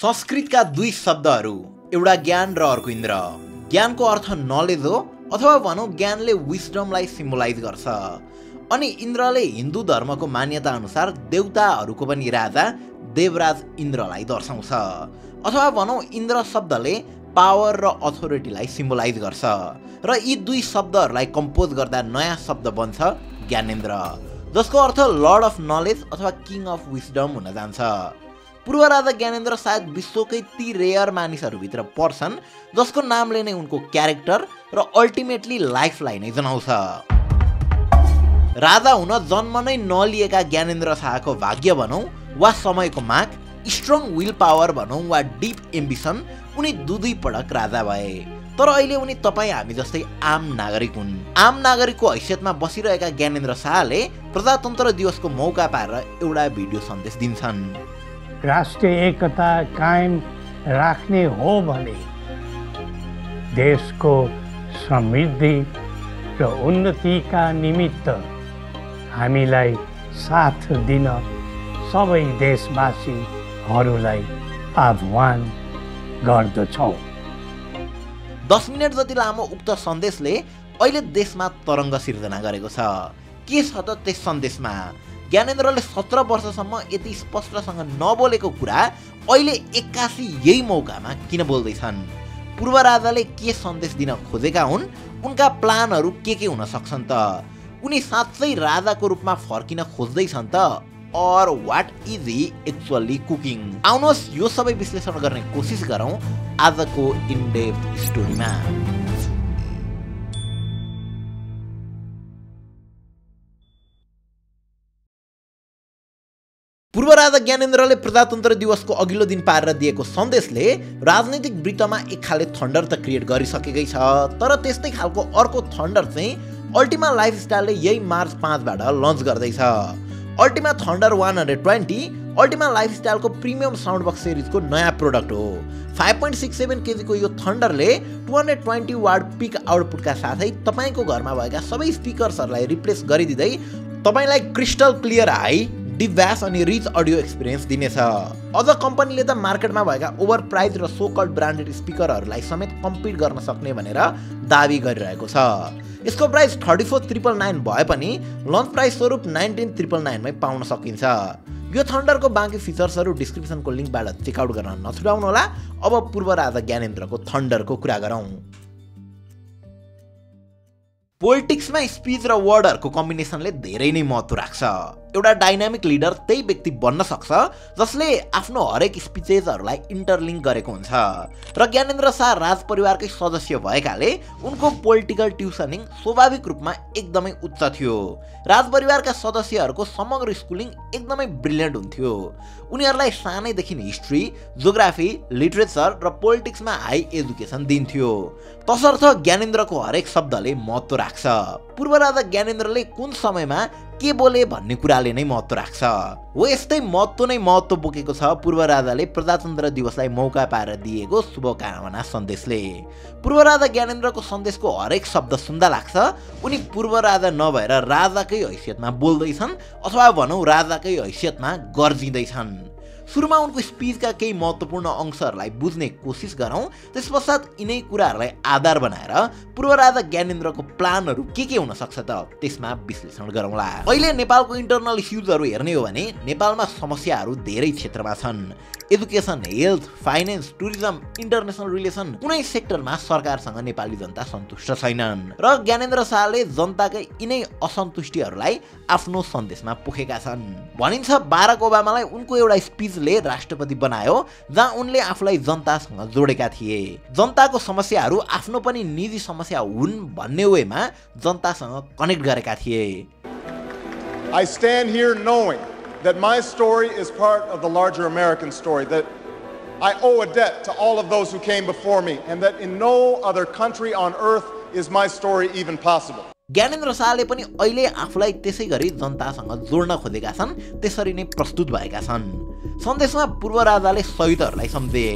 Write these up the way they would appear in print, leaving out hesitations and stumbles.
संस्कृतका दुई शब्दहरू, एउटा ज्ञान र अर्को इन्द्र। ज्ञानको अर्थ नलेज हो अथवा भनौँ ज्ञानले विस्डमलाई सिम्बलाइज गर्छ। अनि इन्द्रले हिन्दू धर्मको मान्यता अनुसार देवताहरूको पनि राजा देवराज इन्द्रलाई दर्शाउँछ। अथवा भनौँ इन्द्र शब्दले पावर र अथोरिटीलाई सिम्बलाइज गर्छ र यी दुई शब्दहरूलाई कम्पोज गर्दा नयाँ शब्द बन्छ ज्ञानेन्द्र, जसको अर्थ लर्ड अफ नलेज अथवा किङ अफ विस्डम हुन जान्छ। पूर्व राजा ज्ञानेन्द्र सायद विश्वकै ती रेयर मानिसहरूभित्र पर्छन् जसको नामले नै उनको क्यारेक्टर र अल्टिमेटली लाइफलाई नै जनाउँछ। राजा हुन जन्म नै नलिएका ज्ञानेन्द्र शाहको भाग्य भनौँ वा समयको माग, स्ट्रङ विल पावर भनौँ वा डिप एम्बिसन, उनी दुई पटक राजा भए। तर अहिले उनी तपाईँ हामी जस्तै आम नागरिक हुन्। आम नागरिकको हैसियतमा बसिरहेका ज्ञानेन्द्र शाहले प्रजातन्त्र दिवसको मौका पारेर एउटा भिडियो सन्देश दिन्छन्। राष्ट्रिय एकता कायम राख्ने हो भने देशको समृद्धि र उन्नतिका निमित्त हामीलाई साथ दिन सबै देशवासीहरूलाई आह्वान गर्दछौँ। 10 मिनट जति लामो उक्त सन्देशले अहिले देशमा तरङ्ग सिर्जना गरेको छ। के छ त त्यस सन्देशमा? ज्ञानेन्द्रले 17 वर्षसम्म यति स्पष्टसँग नबोलेको कुरा अहिले 81 यही मौकामा किन बोल्दैछन्? पूर्व राजाले के सन्देश दिन खोजेका हुन्? उनका प्लानहरू के हुन सक्छन् त? उनी साँच्चै राजाको रूपमा फर्किन खोज्दैछन् त? और what is he actually cooking? आउनुहोस् यो सबै विश्लेषण गर्ने कोसिस गरौँ आजको इन डेप्थ स्टोरीमा। पूर्व राजा ज्ञानेन्द्रले प्रजातन्त्र दिवसको अघिल्लो दिन पारेर दिएको सन्देशले राजनैतिक वृत्तमा एक खाले थन्डर त क्रिएट गरिसकेकै छ। तर त्यस्तै खालको अर्को थन्डर चाहिँ अल्टिमा लाइफस्टाइलले यही मार्च 5 बाट लन्च गर्दैछ। अल्टिमा थन्डर 120 अल्टिमा लाइफस्टाइलको प्रिमियम साउन्ड बक्स सिरिजको नयाँ प्रोडक्ट हो। 5.67 केजीको यो थन्डरले 220 वाट पिक आउटपुटका साथै तपाईँको घरमा भएका सबै स्पिकर्सहरूलाई रिप्लेस गरिदिँदै तपाईँलाई crystal clear high, deep bass अनि रिच अडियो एक्सपिरियन्स दिनेछ। अझ कम्पनीले त मार्केटमा भएका ओभर प्राइज र सो कल्ड ब्रान्डेड स्पिकरहरूलाई समेत कम्पिट गर्न सक्ने भनेर दाबी गरिरहेको छ। यसको प्राइस 34,999 भए पनि लन्च प्राइस स्वरूप 19,999 मै पाउन सकिन्छ। यो थन्डरको बाँकी फिचर्सहरू डिस्क्रिप्सनको लिङ्कबाट चेकआउट गर्न नछुटाउनुहोला। अब पूर्व राजा ज्ञानेन्द्रको थन्डरको कुरा गरौँ। पोलिटिक्समा स्पिच र वर्डहरूको कम्बिनेसनले धेरै नै महत्त्व राख्छ। एउटा डाइनामिक लिडर त्यही व्यक्ति बन्न सक्छ जसले आफ्नो हरेक स्पिचेसहरूलाई इन्टरलिङ्क गरेको हुन्छ। र ज्ञानेन्द्र शाह राजपरिवारकै सदस्य भएकाले उनको पोलिटिकल ट्युसनिङ स्वाभाविक रूपमा एकदमै उच्च थियो। राजपरिवारका सदस्यहरूको समग्र स्कुलिङ एकदमै ब्रिलियन्ट हुन्थ्यो। उनीहरूलाई सानैदेखि हिस्ट्री, जियोग्राफी, लिटरेचर र पोलिटिक्समा हाई एजुकेसन दिन्थ्यो। तसर्थ ज्ञानेन्द्रको हरेक शब्दले महत्त्व राख्छ। पूर्व राजा ज्ञानेन्द्रले कुन समयमा के बोले भन्ने कुराले नै महत्त्व राख्छ। हो यस्तै महत्त्व नै महत्त्व बोकेको छ पूर्व राजाले प्रजातन्त्र दिवसलाई मौका पारेर दिएको शुभकामना सन्देशले। पूर्व राजा ज्ञानेन्द्रको सन्देशको हरेक शब्द सुन्दा लाग्छ उनी पूर्व राजा नभएर राजाकै हैसियतमा बोल्दैछन् अथवा भनौँ राजाकै हैसियतमा गर्जिँदैछन्। सुरुमा उनको स्पिचका केही महत्त्वपूर्ण अंशहरूलाई बुझ्ने कोसिस गरौँ। त्यसपश्चात यिनै कुराहरूलाई आधार बनाएर पूर्व राजा ज्ञानेन्द्रको प्लानहरू के हुन सक्छ त त्यसमा विश्लेषण गरौँला। अहिले नेपालको इन्टरनल इस्युजहरू हेर्ने हो भने नेपालमा समस्याहरू धेरै क्षेत्रमा छन्। Education, health, finance, tourism, international relation, कुनै सेक्टरमा सरकारसँग नेपाली जनता सन्तुष्ट छैनन्। र ज्ञानेन्द्र शाहले जनताकै यिनै असन्तुष्टिहरूलाई आफ्नो सन्देशमा पोखेका छन्। भनिन्छ बाराक ओबामालाई उनको एउटा स्पिचले राष्ट्रपति बनायो जहाँ उनले आफूलाई जनतासँग जोडेका थिए। जनताको समस्याहरू आफ्नो पनि निजी समस्या हुन् भन्ने वेमा जनतासँग कनेक्ट गरेका थिए। I stand here knowing that my story is part of the larger American story, that I owe a debt to all of those who came before me, and that in no other country on earth is my story even possible. Gyanendra शाहले पनि अहिले आफूलाई त्यसै गरी जनतासँग जोड्न खोजेका छन्, त्यसरी नै प्रस्तुत भएका छन्। सन्देशमा पूर्व राजाले शहीदहरूलाई सम्झे।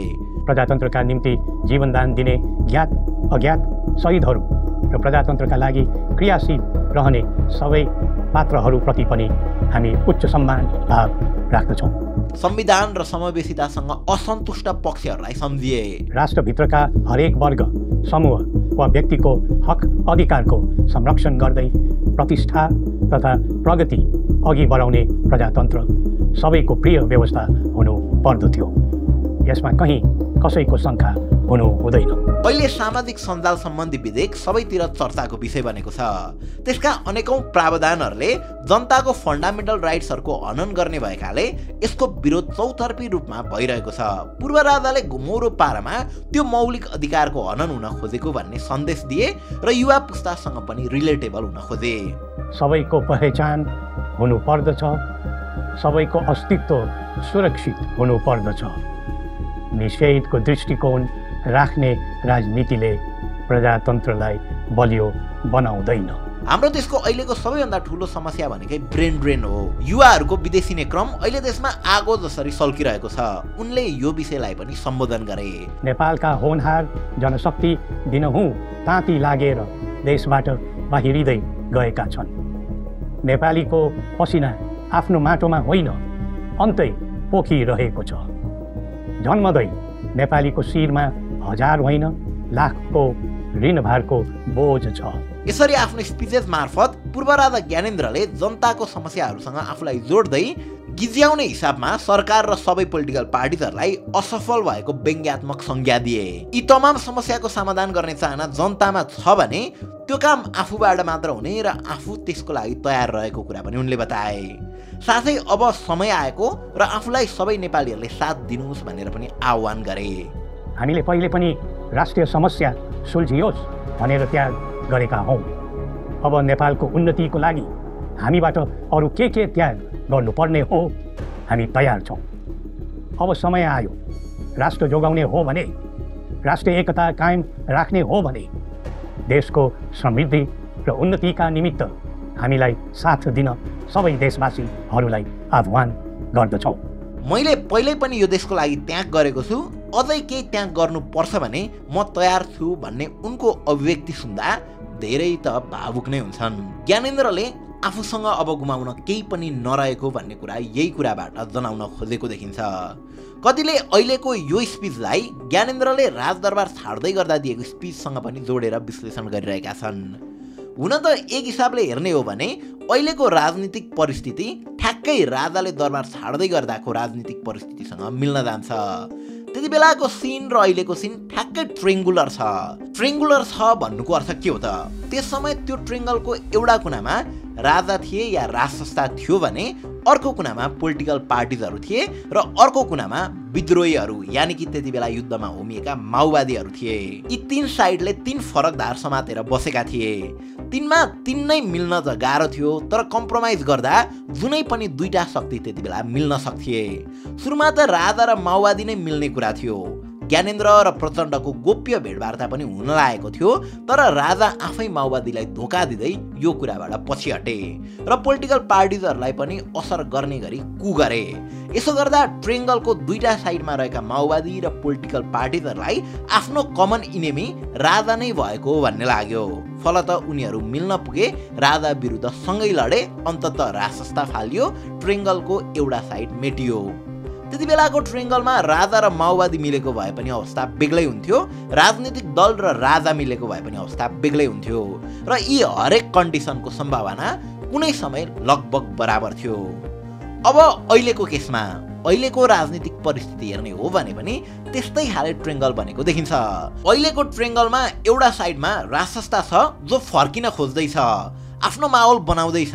प्रजातन्त्रका निम्ति जीवनदान दिने ज्ञात अज्ञात शहीदहरू र प्रजातन्त्रका लागि क्रियाशील रहने सबै पात्रहरूप्रति पनि हामी उच्च सम्मान भाव राख्दछौँ। संविधान र समावेशितासँग असन्तुष्ट पक्षहरूलाई सम्झिए। राष्ट्रभित्रका हरेक वर्ग, समूह वा व्यक्तिको हक अधिकारको संरक्षण गर्दै प्रतिष्ठा तथा प्रगति अघि बढाउने प्रजातन्त्र सबैको प्रिय व्यवस्था हुनु पर्दथ्यो। यसमा कहीँ कसैको शङ्का हुनु हुँदैन। अहिले सामाजिक सञ्जाल सम्बन्धी विधेयक सबैतिर चर्चाको विषय बनेको छ। त्यसका अनेकौं प्रावधानहरूले जनताको फन्डामेन्टल राइट्सहरूको हनन गर्ने भएकाले यसको विरोध चौतर्फी रूपमा भइरहेको छ। पूर्व राजाले घुमौरो पारामा त्यो मौलिक अधिकारको हनन हुन खोजेको भन्ने सन्देश दिए र युवा पुस्तासँग पनि रिलेटेबल हुन खोजे। सबैको पहिचान हुनु पर्दछ, सबैको अस्तित्व सुरक्षित हुनु पर्दछ। निषेधको दृष्टिकोण राख्ने राजनीतिले प्रजातन्त्रलाई बलियो बनाउँदैन। हाम्रो देशको अहिलेको सबैभन्दा ठुलो समस्या भनेकै ब्रेन ड्रेन हो। युवाहरूको विदेशिने क्रम अहिले देशमा आगो जसरी सल्किरहेको छ। उनले यो विषयलाई पनि सम्बोधन गरे। नेपालका होनहार जनशक्ति दिनहुँ ताती लागेर देशबाट बाहिरिँदै गएका छन्। नेपालीको पसिना आफ्नो माटोमा होइन, अन्तै पोखिरहेको छ। जन्मदै नेपालीको शिरमा हजार होइन, लाखको ऋणभारको बोझ छ। यसरी आफ्नो स्पिचेस मार्फत पूर्व राजा ज्ञानेन्द्रले जनताको समस्याहरूसँग आफूलाई जोड्दै गिज्याउने हिसाबमा सरकार र सबै पोलिटिकल पार्टीहरूलाई असफल भएको व्यङ्ग्यात्मक संज्ञा दिए। यी तमाम समस्याको समाधान गर्ने चाहना जनतामा छ भने त्यो काम आफूबाट मात्र हुने र आफू त्यसको लागि तयार रहेको कुरा पनि उनले बताए। साथै अब समय आएको र आफूलाई सबै नेपालीहरूले साथ दिनुहोस् भनेर पनि आह्वान गरे। हामीले पहिले पनि राष्ट्रिय समस्या सुल्झियोस् भनेर त्याग गरेका हौँ। अब नेपालको उन्नतिको लागि हामीबाट अरू के त्याग गर्नुपर्ने हो, हामी तयार छौँ। अब समय आयो। राष्ट्र जोगाउने हो भने, राष्ट्रिय एकता कायम राख्ने हो भने देशको समृद्धि र उन्नतिका निमित्त हामीलाई साथ दिन सबै देशवासीहरूलाई आह्वान गर्दछौँ। मैले पहिल्यै पनि यो देशको लागि त्याग गरेको छु, अझै केही त्याग गर्नुपर्छ भने म तयार छु भन्ने उनको अभिव्यक्ति सुन्दा धेरै त भावुक नै हुन्छन्। ज्ञानेन्द्रले आफूसँग अब गुमाउन केही पनि नरहेको भन्ने कुरा यही कुराबाट जनाउन खोजेको देखिन्छ। कतिले अहिलेको यो स्पिचलाई ज्ञानेन्द्रले राजदरबार छाड्दै गर्दा दिएको स्पिचसँग पनि जोडेर विश्लेषण गरिरहेका छन्। हुन त एक हिसाबले हेर्ने हो भने अहिलेको राजनीतिक परिस्थिति ठ्याक्कै राजाले दरबार छाड्दै गर्दाको राजनीतिक परिस्थितिसँग मिल्न जान्छ। त्यति बेलाको सिन र अहिलेको सिन ठ्याक्कै ट्रेङ्गुलर छ। ट्रेङ्गुलर छ भन्नुको अर्थ के हो त? त्यस समय त्यो ट्रेङ्गलको एउटा कुनामा राजा थिए या राज संस्था थियो भने अर्को कुनामा पोलिटिकल पार्टिजहरू थिए र अर्को कुनामा विद्रोहीहरू यानि कि त्यति बेला युद्धमा होमिएका माओवादीहरू थिए। यी तीन साइडले तीन फरक धार समातेर बसेका थिए। तिनमा तीन नै मिल्न त गाह्रो थियो, तर कम्प्रोमाइज गर्दा जुनै पनि दुईटा शक्ति त्यति बेला मिल्न सक्थे। सुरुमा त राजा र माओवादी नै मिल्ने कुरा थियो। ज्ञानेन्द्र र प्रचण्डको गोप्य भेटवार्ता पनि हुन लागेको थियो, तर राजा आफै माओवादीलाई धोका दिँदै यो कुराबाट पछि हटे र पोलिटिकल पार्टिजहरूलाई पनि असर गर्ने गरी कु गरे। यसो गर्दा ट्रेङ्गलको दुईटा साइडमा रहेका माओवादी र पोलिटिकल पार्टिजहरूलाई आफ्नो कमन इनेमी राजा नै भएको भन्ने लाग्यो। फलत उनीहरू मिल्न पुगे, राजा विरुद्ध सँगै लडे, अन्ततः राज संस्था फालियो, ट्रेङ्गलको एउटा साइड मेटियो। त्यति बेलाको ट्रेङ्गलमा राजा र माओवादी मिलेको भए पनि अवस्था बेग्लै हुन्थ्यो, राजनीतिक दल र राजा मिलेको भए पनि अवस्था बेग्लै हुन्थ्यो र यी हरेक कन्डिसनको सम्भावना कुनै समय लगभग बराबर थियो। अब अहिलेको केसमा अहिलेको राजनीतिक परिस्थिति हेर्ने हो भने पनि त्यस्तै खाले ट्रेङ्गल बनेको देखिन्छ। अहिलेको ट्रेङ्गलमा एउटा साइडमा राज संस्था छ जो फर्किन खोज्दैछ, आफ्नो माहौल बनाउँदैछ।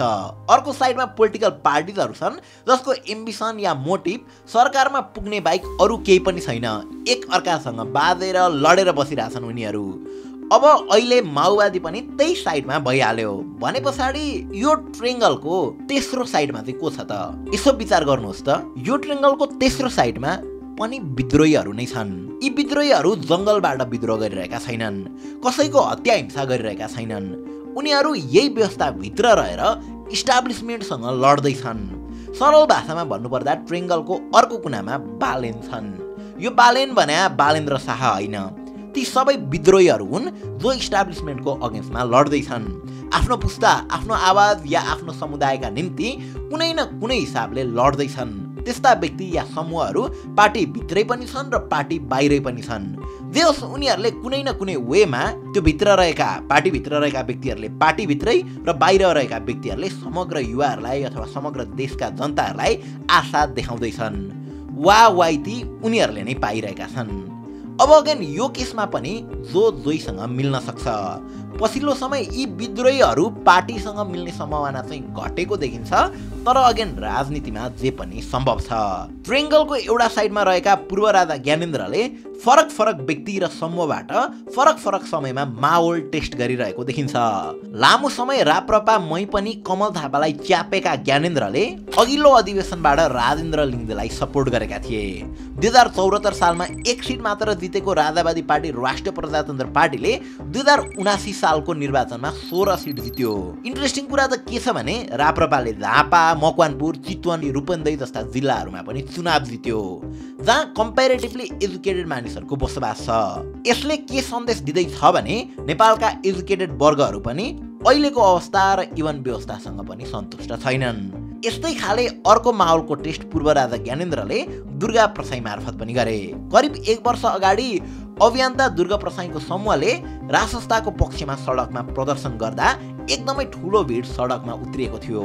अर्को साइडमा पोलिटिकल पार्टिजहरू छन् जसको एम्बिसन या मोटिभ सरकारमा पुग्ने बाहेक अरू केही पनि छैन। एक अर्कासँग बाँधेर लडेर बसिरहेछन् उनीहरू। अब अहिले माओवादी पनि त्यही साइडमा भइहाल्यो भने पछाडि यो ट्रेङ्गलको तेस्रो साइडमा चाहिँ को छ त? यसो विचार गर्नुहोस् त, यो ट्रेङ्गलको तेस्रो साइडमा पनि विद्रोहीहरू नै छन्। यी विद्रोहीहरू जङ्गलबाट विद्रोह गरिरहेका छैनन्, कसैको हत्या हिंसा गरिरहेका छैनन्। उनीहरू यही व्यवस्थाभित्र रहेर इस्टाब्लिसमेन्टसँग लड्दैछन्। सरल भाषामा भन्नुपर्दा ट्रेङ्गलको अर्को कुनामा बालेन छन्। यो बालेन भने बालेन्द्र शाह होइन, ती सबै विद्रोहीहरू हुन् जो इस्टाब्लिसमेन्टको अगेन्स्टमा लड्दैछन्। आफ्नो पुस्ता, आफ्नो आवाज या आफ्नो समुदायका निम्ति कुनै न कुनै हिसाबले लड्दैछन्। त्यस्ता व्यक्ति या समूहहरू पार्टी भित्रै पनि छन् र पार्टी बाहिरै पनि छन्। जे होस्, उनीहरूले कुनै न कुनै वेमा त्यो भित्र रहेका पार्टीभित्र रहेका व्यक्तिहरूले पार्टीभित्रै र बाहिर रहेका व्यक्तिहरूले समग्र युवाहरूलाई अथवा समग्र देशका जनताहरूलाई आशा देखाउँदैछन्। वाइती उनीहरूले नै पाइरहेका छन्। अब अगेन यो केसमा पनि जोईसँग मिल्न सक्छ। पछिल्लो समय यी विद्रोहीहरू पार्टीसँग मिल्ने सम्भावना चाहिँ घटेको देखिन्छ। तर अगेन राजनीतिमा जे पनि सम्भव छ। ट्रेङ्गलको एउटा साइडमा रहेका पूर्व राजा ज्ञानेन्द्रले फरक फरक व्यक्ति र समूहबाट फरक फरक समयमा माहौल टेस्ट गरिरहेको देखिन्छ। लामो समय राप्रपा मै पनि कमल थापालाई च्यापेका ज्ञानेन्द्रले अघिल्लो अधिवेशनबाट राजेन्द्र लिङ्गदेलाई सपोर्ट गरेका थिए। 2074 सालमा एक सिट मात्र जितेको राजावादी पार्टी राष्ट्रिय प्रजातन्त्र पार्टीले 2079 सालको निर्वाचनमा 16 सिट जित्यो। इन्ट्रेस्टिङ कुरा त के छ भने राप्रपाले झापा, मकवानपुर, चितवन, रूपन्देही जस्ता जिल्लाहरूमा पनि चुनाव जित्यो, जहाँ कम्पेरेटिभली एजुकेटेड मानिसहरूको बसोबास छ। यसले के सन्देश दिँदैछ भने नेपालका एजुकेटेड वर्गहरू पनि अहिलेको अवस्था र इवन व्यवस्थासँग पनि सन्तुष्ट छैनन्। यस्तै खाले अर्को माहौलको टेस्ट पूर्व राजा ज्ञानेन्द्रले दुर्गा प्रसाई मार्फत पनि गरे। करिब 1 वर्ष अगाडि अभियन्ता दुर्गा प्रसाईको समूहले राजसंस्थाको पक्षमा सडकमा प्रदर्शन गर्दा एकदमै ठुलो भिड सडकमा उत्रिएको थियो।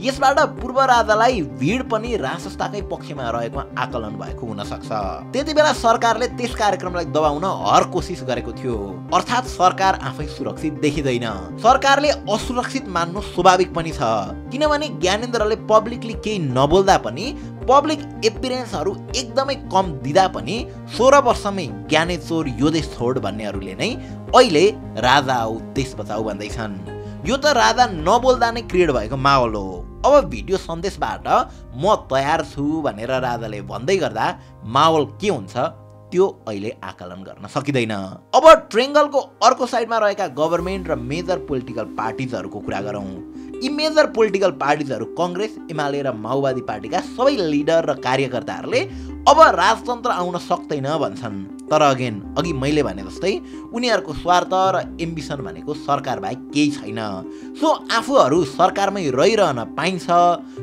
यसबाट पूर्व राजालाई भिड पनि राजसंस्थाकै पक्षमा रहेको आकलन भएको हुन सक्छ। त्यति बेला सरकारले त्यस कार्यक्रमलाई दबाउन हर कोसिस गरेको थियो। अर्थात् सरकार आफै सुरक्षित देखिँदैन। सरकारले असुरक्षित मान्नु स्वाभाविक पनि छ, किनभने ज्ञानेन्द्रले पब्लिकली केही नबोल्दा पनि पब्लिक एपिरेन्सहरू एकदमै कम दिँदा पनि 16 वर्षमै ज्ञानेचोर यो देश छोड भन्नेहरूले नै अहिले राजा आऊ देश बचाऊ भन्दैछन्। यो त राजा नबोल्दा नै क्रिएट भएको माहौल हो। अब भिडियो सन्देशबाट म तयार छु भनेर राजाले भन्दै गर्दा माहौल के हुन्छ त्यो अहिले आकलन गर्न सकिँदैन। अब ट्रेङ्गलको अर्को साइडमा रहेका गभर्मेन्ट र मेजर पोलिटिकल पार्टिजहरूको कुरा गरौँ। यी मेजर पोलिटिकल पार्टिजहरू कङ्ग्रेस, एमाले र माओवादी पार्टीका सबै लिडर र कार्यकर्ताहरूले अब राजतन्त्र आउन सक्दैन भन्छन्। तर अघि मैले भने जस्तै उनीहरूको स्वार्थ र एम्बिसन भनेको सरकार बाहेक केही छैन। सो आफूहरू सरकारमै रहिरहन पाइन्छ,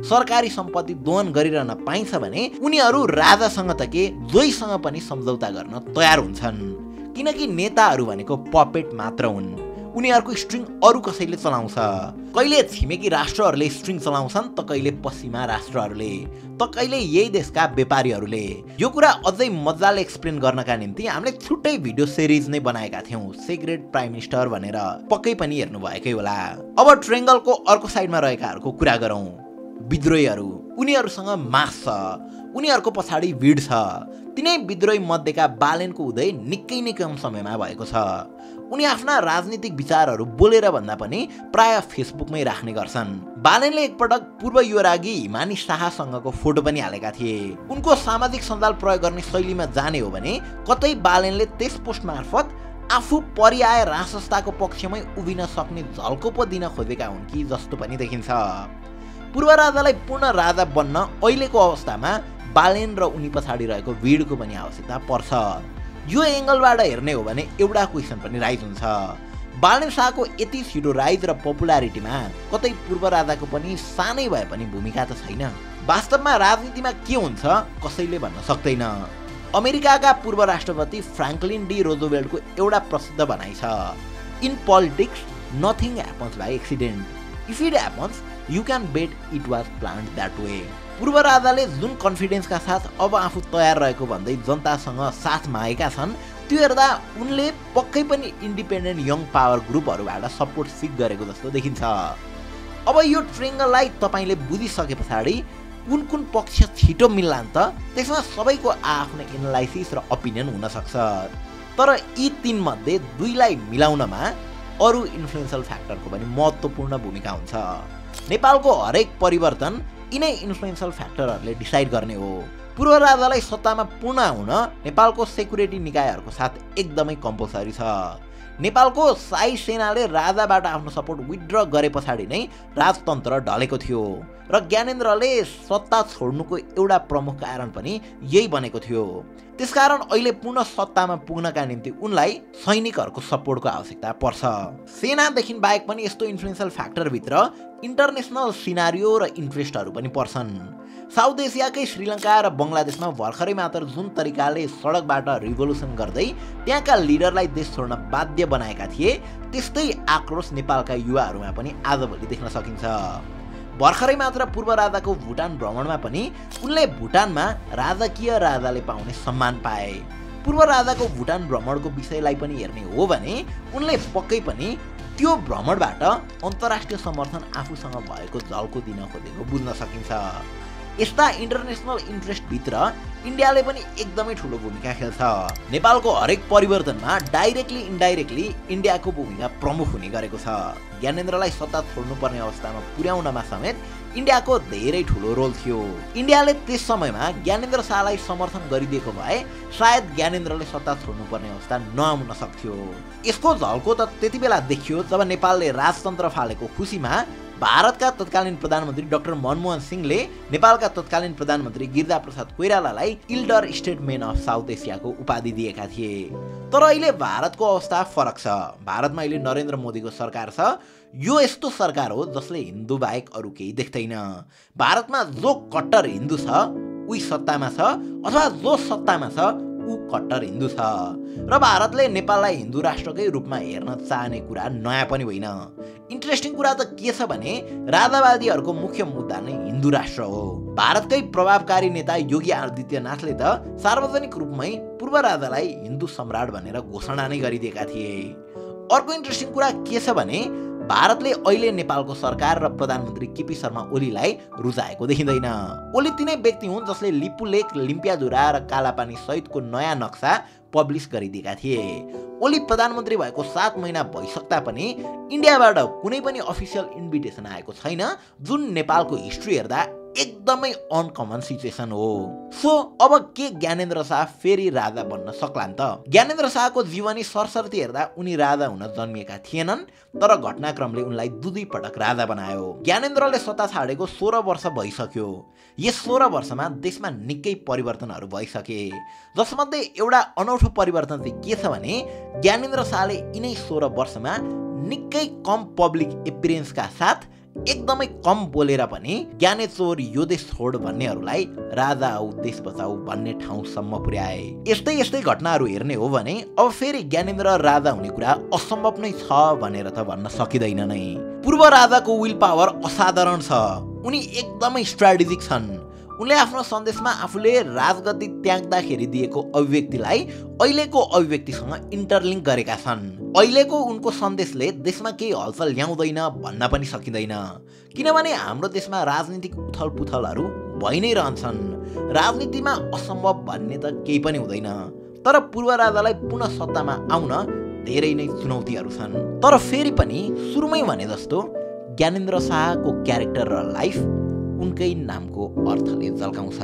सरकारी सम्पत्ति दोहन गरिरहन पाइन्छ भने उनीहरू राजासँग त के जोईसँग पनि सम्झौता गर्न तयार हुन्छन्, किनकि नेताहरू भनेको पपेट मात्र हुन्। उनीहरूको स्ट्रिङ अरू कसैले चलाउँछ। कहिले छिमेकी राष्ट्रहरूले स्ट्रिङ चलाउँछन् त कहिले पश्चिमा राष्ट्रहरूले त कहिले यही देशका व्यापारीहरूले। यो कुरा अझै मजाले एक्सप्लेन गर्नका निम्ति हामीले छुट्टै भिडियो सिरिज नै बनाएका थियौँ, सिक्रेट प्राइम मिनिस्टर भनेर, पक्कै पनि हेर्नु भएकै होला। अब ट्रेङ्गलको अर्को साइडमा रहेकाहरूको कुरा गरौँ। विद्रोहीहरू, उनीहरूसँग मास छ, उनीहरूको पछाडि भिड छ। तिनै विद्रोही मध्येका बालेनको उदय निकै नै कम समयमा भएको छ। उनी आफ्ना राजनीतिक विचारहरू बोलेर भन्दा पनि प्राय फेसबुकमै राख्ने गर्छन्। बालेनले एकपटक पूर्व युवरागी हिमानी शाहसँगको फोटो पनि हालेका थिए। उनको सामाजिक सञ्जाल प्रयोग गर्ने शैलीमा जाने हो भने कतै बालेनले त्यस पोस्ट मार्फत आफू परिआए राजसंस्थाको पक्षमै उभिन सक्ने झल्को पो दिन खोजेका हुन् कि जस्तो पनि देखिन्छ। पूर्व राजालाई पूर्ण राजा बन्न अहिलेको अवस्थामा बालेन र उनी पछाडि रहेको भिडको पनि आवश्यकता पर्छ। यो एङ्गलबाट हेर्ने हो भने एउटा क्वेसन पनि राइज हुन्छ, बालेन शाहको यति छिटो राइज र पपुलारिटीमा कतै पूर्व राजाको पनि सानै भए पनि भूमिका त छैन। वास्तवमा राजनीतिमा के हुन्छ कसैले भन्न सक्दैन। अमेरिकाका पूर्व राष्ट्रपति फ्राङ्कलिन डी रोजवेल्टको एउटा प्रसिद्ध भनाइ छ, in politics nothing happens by accident, if it happens you can bet it was planned that way. पूर्व राजाले जुन कन्फिडेन्सका साथ अब आफू तयार रहेको भन्दै जनतासँग साथ मागेका छन्, त्यो हेर्दा उनले पक्कै पनि इन्डिपेन्डेन्ट यङ पावर ग्रुपहरूबाट सपोर्ट सिक गरेको जस्तो देखिन्छ। अब यो ट्रेङ्गललाई तपाईँले बुझिसके पछाडि कुन कुन पक्ष छिटो मिल्लान् त त्यसमा सबैको आफ्नो एनालाइसिस र ओपिनियन हुनसक्छ। तर यी तीन मध्ये दुईलाई मिलाउनमा अरू इन्फ्लुएन्सियल फ्याक्टरको पनि महत्त्वपूर्ण भूमिका हुन्छ। नेपालको हरेक परिवर्तन यिनै इन्फ्लुएन्सियल फ्याक्टरहरूले डिसाइड गर्ने हो। पूर्व राजालाई सत्तामा पूर्ण हुन नेपालको सेक्युरिटी निकायहरूको साथ एकदमै कम्पलसरी छ। नेपालको शाही सेनाले राजाबाट आफ्नो सपोर्ट विथड्र गरे पछाडि नै राजतन्त्र ढलेको थियो र ज्ञानेन्द्रले सत्ता छोड्नुको एउटा प्रमुख कारण पनि यही बनेको थियो। त्यसकारण अहिले पूर्ण सत्तामा पुग्नका निम्ति उनलाई सैनिकहरूको सपोर्टको आवश्यकता पर्छ। सेनादेखि बाहेक पनि यस्तो इन्फ्लुएन्सियल फ्याक्टरभित्र इन्टरनेसनल सिनारियो र इन्ट्रेस्टहरू पनि पर्छन्। साउथ एसियाकै श्रीलङ्का र बङ्गलादेशमा भर्खरै मात्र जुन तरिकाले सडकबाट रिभोल्युसन गर्दै त्यहाँका लिडरलाई देश छोड्न बाध्य बनाएका थिए, त्यस्तै आक्रोश नेपालका युवाहरूमा पनि आजभोलि देख्न सकिन्छ। भर्खरै मात्र पूर्व राजाको भुटान भ्रमणमा पनि उनले भुटानमा राजकीय राजाले पाउने सम्मान पाए। पूर्व राजाको भुटान भ्रमणको विषयलाई पनि हेर्ने हो भने उनले पक्कै पनि त्यो भ्रमणबाट अन्तर्राष्ट्रिय समर्थन आफूसँग भएको झल्को दिन खोजेको बुझ्न सकिन्छ। यस्ता इन्टरनेसनल इन्ट्रेस्टभित्र इन्डियाले पनि एकदमै ठुलो भूमिका खेल्छ। नेपालको हरेक परिवर्तनमा डाइरेक्टली इन्डाइरेक्टली इन्डियाको भूमिका प्रमुख हुने गरेको छ। ज्ञानेन्द्रलाई सत्ता छोड्नुपर्ने अवस्थामा पुर्याउनमा समेत इन्डियाको धेरै ठुलो रोल थियो। इन्डियाले त्यस समयमा ज्ञानेन्द्र शाहलाई समर्थन गरिदिएको भए सायद ज्ञानेन्द्रले सत्ता छोड्नुपर्ने अवस्था नआउन सक्थ्यो। यसको झल्को त त्यति बेला देखियो जब नेपालले राजतन्त्र फालेको खुसीमा भारतका तत्कालीन प्रधानमन्त्री डाक्टर मनमोहन सिंहले नेपालका तत्कालीन प्रधानमन्त्री गिरिजाप्रसाद कोइरालालाई इल्डर स्टेटमेन अफ साउथ एसियाको उपाधि दिएका थिए। तर अहिले भारतको अवस्था फरक छ। भारतमा अहिले नरेन्द्र मोदीको सरकार छ। यो यस्तो सरकार हो जसले हिन्दू बाहेक अरू केही देख्दैन। भारतमा जो कट्टर हिन्दू छ उही सत्तामा छ, अथवा जो सत्तामा छ ऊ कट्टर हिन्दू छ। र भारतले नेपाललाई हिन्दू राष्ट्रकै रूपमा हेर्न चाहने कुरा नयाँ पनि होइन। इन्ट्रेस्टिङ कुरा त के छ भने राजावादीहरूको मुख्य मुद्दा नै हिन्दू राष्ट्र हो। भारतकै प्रभावकारी नेता योगी आदित्यनाथले त सार्वजनिक रूपमै पूर्व राजालाई हिन्दू सम्राट भनेर घोषणा नै गरिदिएका थिए। अर्को इन्ट्रेस्टिङ कुरा के छ भने भारतले अहिले नेपालको सरकार र प्रधानमन्त्री केपी शर्मा ओलीलाई रुचाएको देखिँदैन। ओली तिनै व्यक्ति हुन् जसले लिपुलेक, लिम्पियाधुरा र कालापानी सहितको नयाँ नक्सा पब्लिस गरिदिएका थिए। ओली प्रधानमन्त्री भएको 7 महिना भइसक्दा पनि इन्डियाबाट कुनै पनि अफिसियल इन्भिटेसन आएको छैन, जुन नेपालको हिस्ट्री हेर्दा एकदमै अनकमन सिचुएसन हो। सो अब के ज्ञानेन्द्र शाह फेरि राजा बन्न सक्लान् त? ज्ञानेन्द्र शाहको जीवनी सरसर्ती हेर्दा उनी राजा हुन जन्मिएका थिएनन्, तर घटनाक्रमले उनलाई दुई पटक राजा बनायो। ज्ञानेन्द्रले सत्ता छाडेको 16 वर्ष भइसक्यो। यस 16 वर्षमा देशमा निकै परिवर्तनहरू भइसके, जसमध्ये एउटा अनौठो परिवर्तन चाहिँ के छ भने ज्ञानेन्द्र शाहले यिनै 16 वर्षमा निकै कम पब्लिक एपियरेन्सका साथ एकदमै कम बोलेर पनि ज्ञानेश्वर यो देश छोड भन्नेहरूलाई राजा आऊ देश बचाऊ भन्ने ठाउँसम्म पुर्याए। यस्तै यस्तै घटनाहरू हेर्ने हो भने अब फेरि ज्ञानेन्द्र राजा हुने कुरा असम्भव नै छ भनेर त भन्न सकिँदैन नै। पूर्व राजाको विल पावर असाधारण छ। उनी एकदमै स्ट्राटेजिक छन्। उनले आफ्नो सन्देशमा आफूले राजगद्दी त्याग्दाखेरि दिएको अभिव्यक्तिलाई अहिलेको अभिव्यक्तिसँग इन्टरलिङ्क गरेका छन्। अहिलेको उनको सन्देशले देशमा केही हलचल ल्याउँदैन भन्न पनि सकिँदैन, किनभने हाम्रो देशमा राजनीतिक उथलपुथलहरू भइ नै रहन्छन्। राजनीतिमा असम्भव भन्ने त केही पनि हुँदैन, तर पूर्व राजालाई पुनः सत्तामा आउन धेरै नै चुनौतीहरू छन्। तर फेरि पनि सुरुमै भने जस्तो ज्ञानेन्द्र शाहको क्यारेक्टर र लाइफ उनकै नामको अर्थले झल्काउँछ।